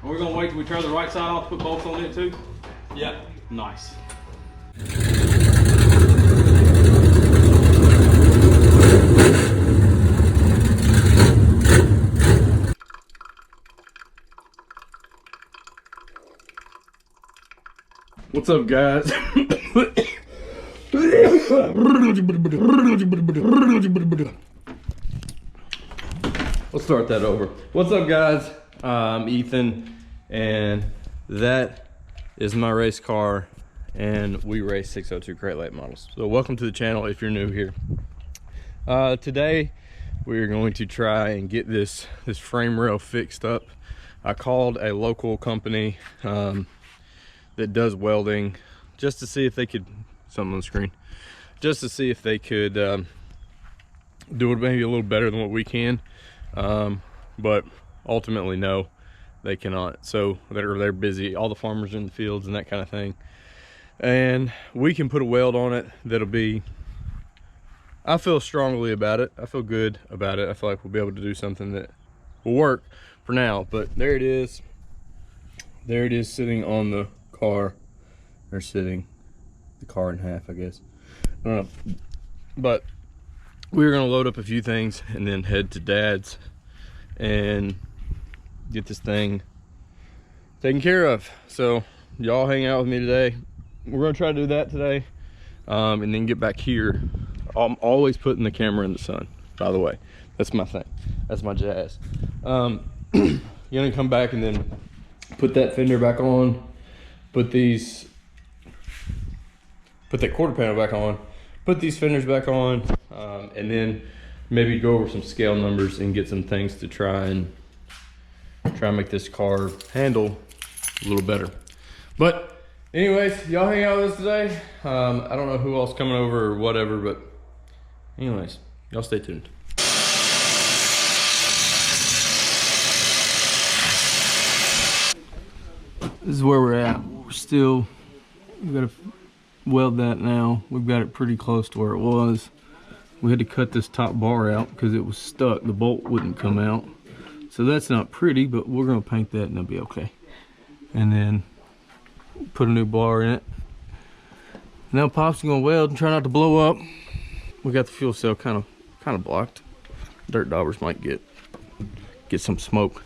Are we gonna wait till we turn the right side off to put bolts on it too? Yeah. Nice. What's up, guys? Let's start that over. What's up, guys? I'm Ethan, and that is my race car, and we race 602 crate late models. So welcome to the channel if you're new here. Today we're going to try and get this frame rail fixed up. I called a local company that does welding just to see if they could, something on the screen, just to see if they could do it maybe a little better than what we can, but ultimately no, they cannot. So they're busy, all the farmers are in the fields and that kind of thing, and we can put a weld on it that'll be, I feel strongly about it, I feel good about it, I feel like we'll be able to do something that will work for now. But there it is sitting on the car, or sitting the car in half, I guess, I don't know. But we're gonna load up a few things and then head to Dad's and get this thing taken care of. So y'all hang out with me today. We're gonna try to do that today, and then get back here. I'm always putting the camera in the sun, by the way. That's my thing, that's my jazz. You're gonna come back and then put that fender back on, put that quarter panel back on, put these fenders back on, and then maybe go over some scale numbers and get some things to try and make this car handle a little better. But anyways, y'all hang out with us today. I don't know who else coming over or whatever, but anyways, y'all stay tuned. This is where we're at. We've got to weld that now. We've got it pretty close to where it was. We had to cut this top bar out because it was stuck. The bolt wouldn't come out. So that's not pretty, but we're gonna paint that and it'll be okay. And then put a new bar in it. Now Pop's gonna weld and try not to blow up. We got the fuel cell kind of blocked. Dirt daubers might get some smoke.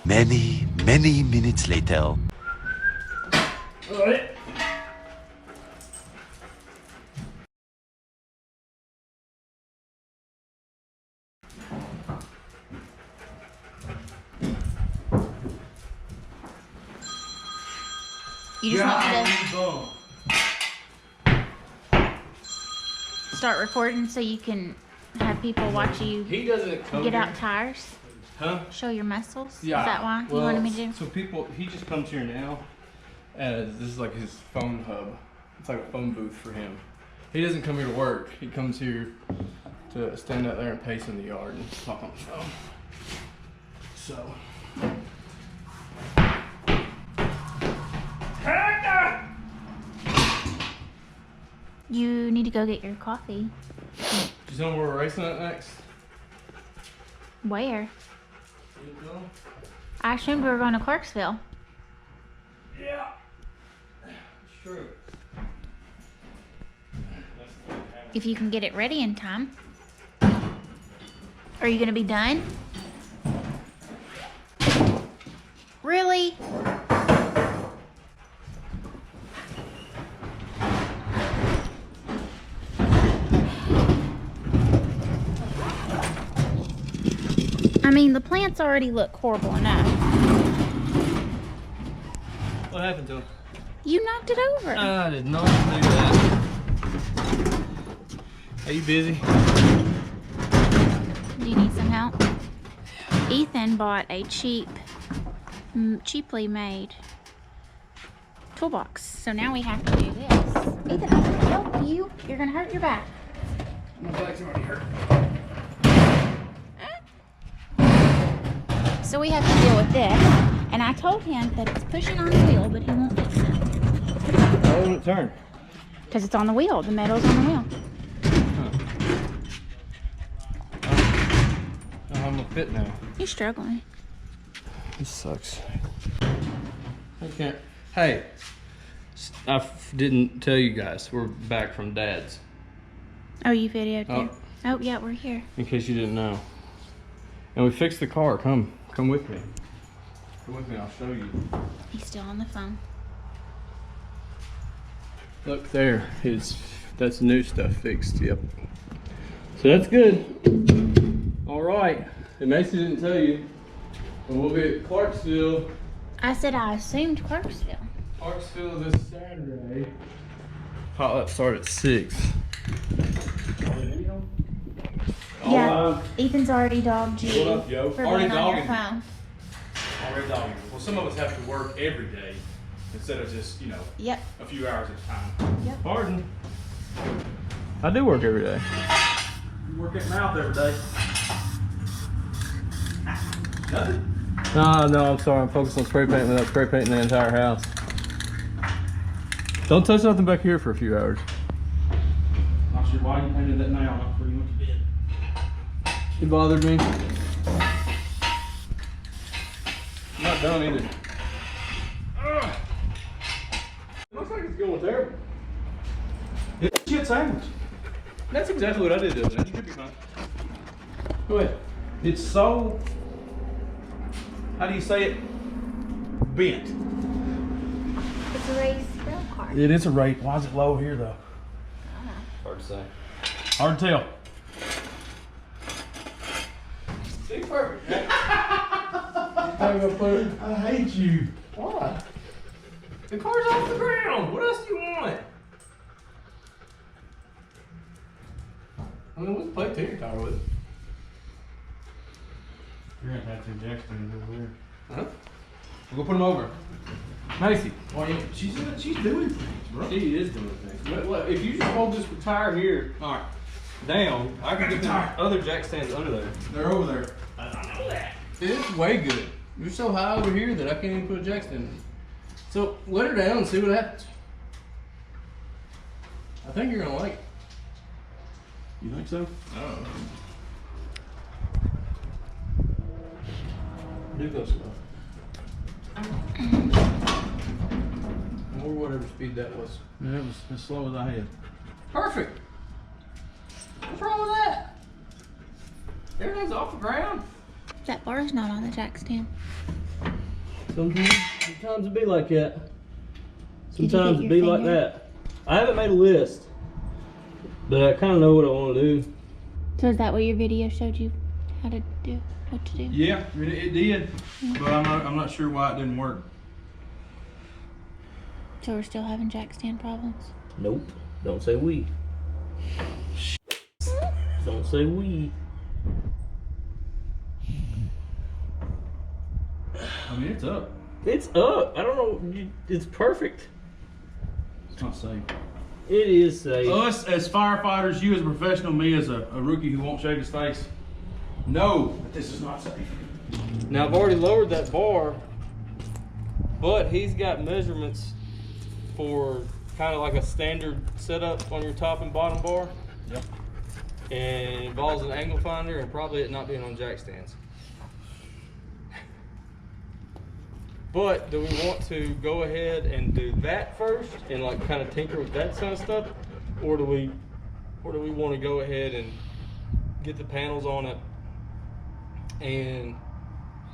Many minutes later. All right. You just want me to start recording so you can have people watch you He doesn't come get here. out tires? Huh? Show your muscles? Yeah. Is that why you Well, wanted me to do? So he just comes here now as, this is like his phone hub. It's like a phone booth for him. He doesn't come here to work. He comes here to stand out there and pace in the yard and talk on the phone. So. You need to go get your coffee. You know where we're racing at next? Where? I assumed we were going to Clarksville. Yeah. It's true. If you can get it ready in time. Are you going to be done? Really? I mean, the plants already look horrible enough. What happened to him? You knocked it over. I did not do that. Are you busy? Do you need some help? Ethan bought a cheaply made toolbox. So now we have to do this. Ethan, I'm gonna help you. You're gonna hurt your back. My back's already hurt. So we have to deal with this. And I told him that it's pushing on the wheel, but he won't fix it. Why won't it turn? Because it's on the wheel. The metal's on the wheel. I'm gonna fit now. You're struggling. This sucks. I can't. Hey, I didn't tell you guys. We're back from Dad's. Oh, you videoed Oh. too? Oh, yeah, we're here. In case you didn't know. And we fixed the car. Come with me. Come with me. I'll show you. He's still on the phone. Look there. That's new stuff fixed. Yep. So that's good. All right. And Macy didn't tell you, but we'll be at Clarksville. I said I assumed Clarksville. Clarksville this Saturday. Potluck start at 6. Yeah, Ethan's already dogged you What up, yo? for Already being on your dogging. phone. Already dogging. Well, some of us have to work every day instead of just, Yep. a few hours at a time. Yep. Pardon? I do work every day. You work at mouth every day. Nothing? No, I'm sorry. I'm focused on spray painting without spray painting the entire house. Don't touch nothing back here for a few hours. Not sure why you painted that now. That's pretty much did. It bothered me. I'm not done either. Ugh. Looks like it's going terrible. It's a shit sandwich. That's exactly what I did, though. That should be fine. Go ahead. It's so, how do you say it? Bent. It's a raised rail car. It is a rate. Why is it low here though? Hard to say. Hard to tell. See, perfect. I'm gonna put it. I hate you. Why? The car's off the ground. What else do you want? I mean, we can play Tinker Tower with it. You're gonna have to inject things over there. Huh? We'll go put them over. Macy. Well, yeah, she's doing things, bro. She is doing things. But if you just hold this tire here, All right, down, I can get the Tire. other jack stands under there. they're over there. I know that. It's way good. You're so high over here that I can't even put a jack stand in. So let her down and see what happens. I think you're gonna like it. You think so? Oh. Do go slow. Or whatever speed that was. Yeah, it was as slow as I had. Perfect. What's wrong with that? Everything's off the ground. That bar's not on the jack stand. Sometimes it be like that. Did you Sometimes get it be your like finger? that. I haven't made a list, but I kind of know what I want to do. So is that what your video showed you how to do? What to do? Yeah, it did, but I'm not sure why it didn't work. So we're still having jack stand problems? Nope. Don't say we. Don't say we. I mean, it's up. It's up. I don't know. It's perfect. It's not safe. It is safe. Us as firefighters, you as a professional, me as a rookie who won't shave his face, know that this is not safe. Now I've already lowered that bar, but he's got measurements for kind of like a standard setup on your top and bottom bar. Yep. And it involves an angle finder and probably it not being on jack stands. But do we want to go ahead and do that first and like kind of tinker with that kind of stuff, or do we want to go ahead and get the panels on it and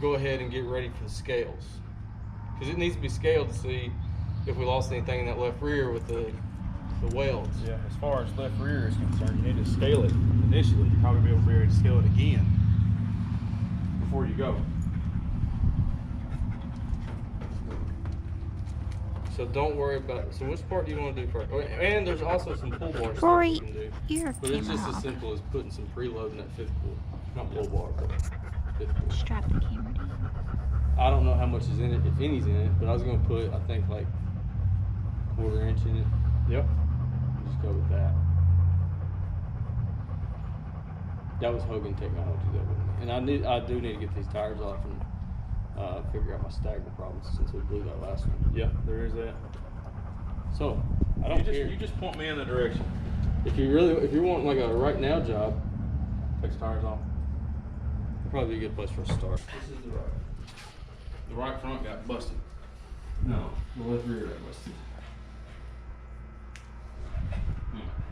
go ahead and get ready for the scales? Because it needs to be scaled to see if we lost anything in that left rear with the welds. Yeah, as far as left rear is concerned, you need to scale it initially. You'll probably be able to scale it again before you go. So don't worry about it. So which part do you want to do first? Oh, and there's also some pull bar stuff Rory, you can do. you're a But it's just as camera simple as putting some preload in that fifth pull. Not pull bar, but fifth pull. Strap the camera to you. I don't know how much is in it, if any's in it, but I was gonna put, I think, like 1/4 inch in it. Yep. Just go with that. That was Hogan technology, that wasn't me. And I do need to get these tires off and figure out my stagger problems since we blew that last one. Yeah, there is that. So I don't care. You just point me in the direction. If you want like a right now job, Take the tires off. it'd probably be a good place for a start. This is the right. The right front got busted. No, the left rear got busted.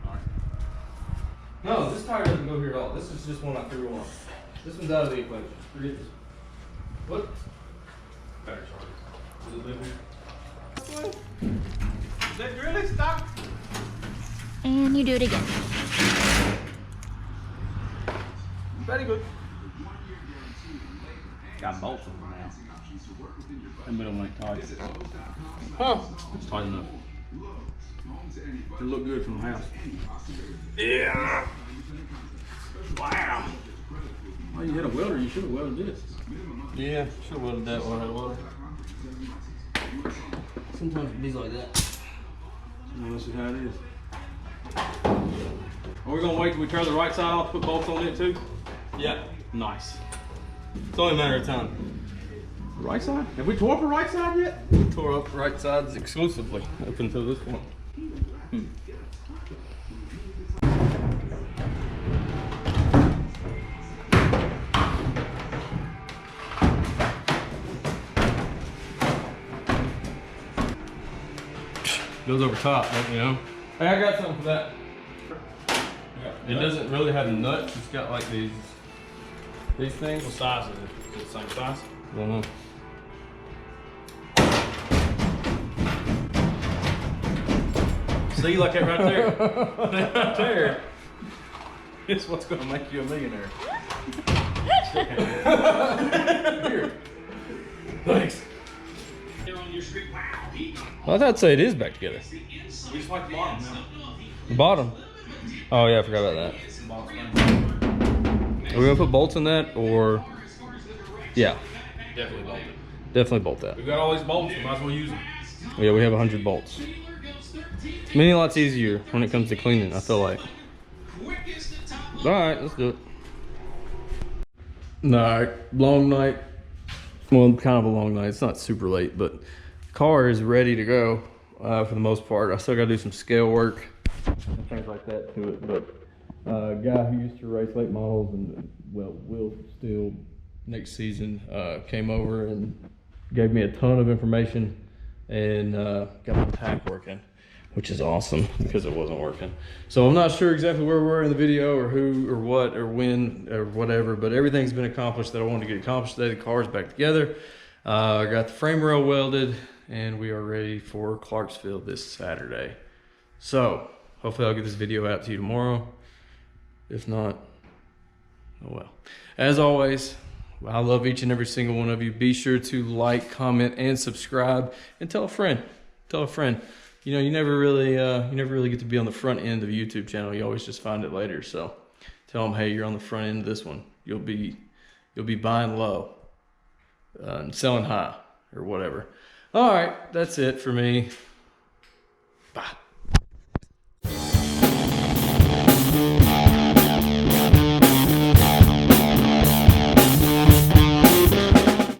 All right. No, this tire doesn't go here at all. This is just one I threw on. This one's out of the equation. Forget this. What? Battery charger. Does it live here? Is that really stuck? And you do it again. Very good. Got bolts on them now. That middle one ain't tight. Huh? It's tight enough. It look good from the house. Yeah. Wow. Well, you hit a welder, you should have welded this. Yeah, should have welded that one. I had a welder. Sometimes it be like that. Well, this is how it is. Are we gonna wait till we turn the right side off, put bolts on it too? Yeah. Nice. It's only a matter of time. Right side? Have we tore up the right side yet? We tore up right sides exclusively up until this point. Goes over top, you know. Hey, I got something for that. It doesn't really have nuts. It's got like these things. What size is it? Is it the same size? I don't know. See, like that right there? That right there. It's what's gonna make you a millionaire. Here. Thanks. Well, I'd say it is back together. We just like the bottom now. The bottom. Oh yeah, I forgot about that. Are we gonna put bolts in that, or? Yeah, Definitely bolted. definitely bolt that. We've got all these bolts, we might as well use them. Yeah, we have 100 bolts. Many lots easier when it comes to cleaning, I feel like. All right, let's do it. All right, long night. Well, kind of a long night. It's not super late, but the car is ready to go for the most part. I still got to do some scale work and things like that to it. But a guy who used to race late models and well will still next season came over and gave me a ton of information and got my pack working, which is awesome because it wasn't working. So I'm not sure exactly where we were in the video or who or what or when or whatever, but everything's been accomplished that I wanted to get accomplished today. The car's back together. I got the frame rail welded and we are ready for Clarksville this Saturday. So hopefully I'll get this video out to you tomorrow. If not, oh well. As always, I love each and every single one of you. Be sure to like, comment, and subscribe, and tell a friend. Tell a friend. You know, you never really get to be on the front end of a YouTube channel. You always just find it later. So tell them, hey, you're on the front end of this one. You'll be buying low and selling high or whatever. All right, that's it for me.